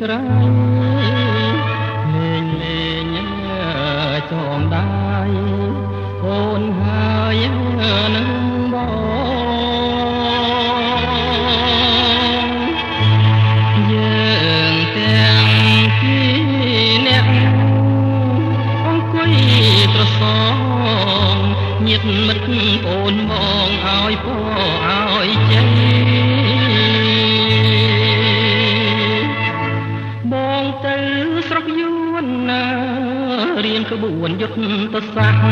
រៃលេងលេងចងដៃអូនហើយនឹងបងយើងទាំងពីរអ្នកអង្គុយត្រសងញាតិមិត្តអូនមកឲ្យពរឲ្យជ័យបងទៅស្រុកយួនណារៀនក្បួនយុទ្ធសាស្ត្រ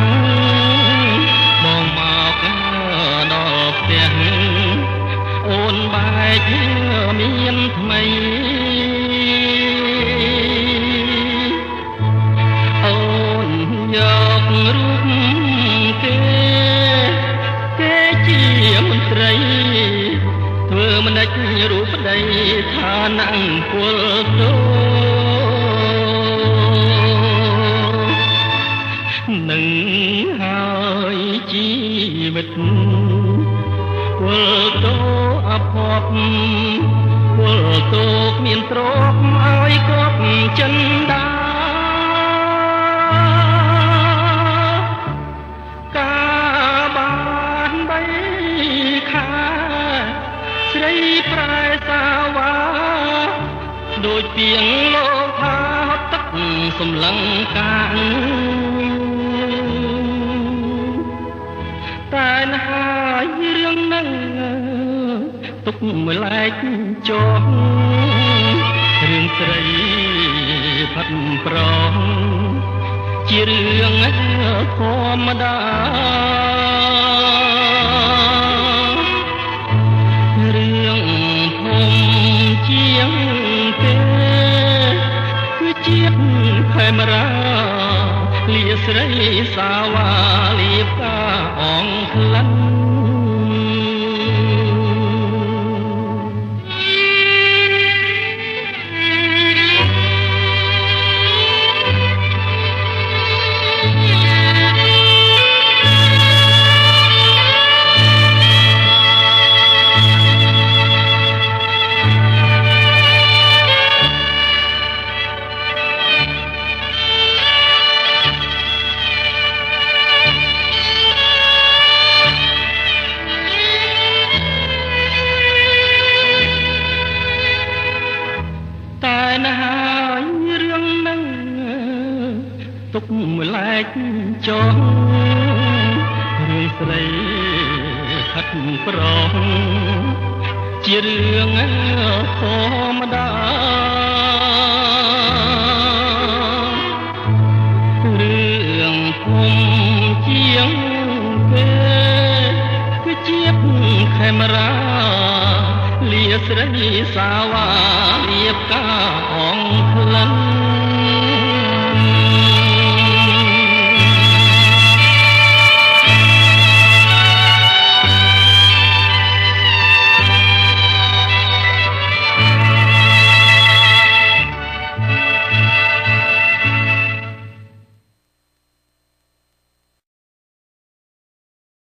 បងមកដល់ផ្ទះអូនបែកមានថ្មីអូនយករូបគេជាមន្ត្រីធ្វើមិនដេចរូបប្តីថាណាំងពលទោនឹងហើយជីវិតពលទោអភ័ព្វពលទោគ្មានទ្រព្យឲ្យគ្រប់ចិនដាស្រីប្រែសាវ៉ាដូចពីងលោកថាហត់ទឹកសម្លឹងកាងតែណាហើយរឿងនឹងទុកមួយឡែកចោះរឿងស្រីផាត់ប្រងជារឿងធម្មតាជាតិខេមរាលាស្រីសាវ៉ាលៀបកាអងក្លិនណាហើយរឿងនឹងទុកមួយឡែកចោះរឿងស្រីខិតប្រងជារឿងធម្មតារឿងធំជាងគេគឺជាខេមរាលាស្រីសាវ៉ាលៀបកាអងក្លិន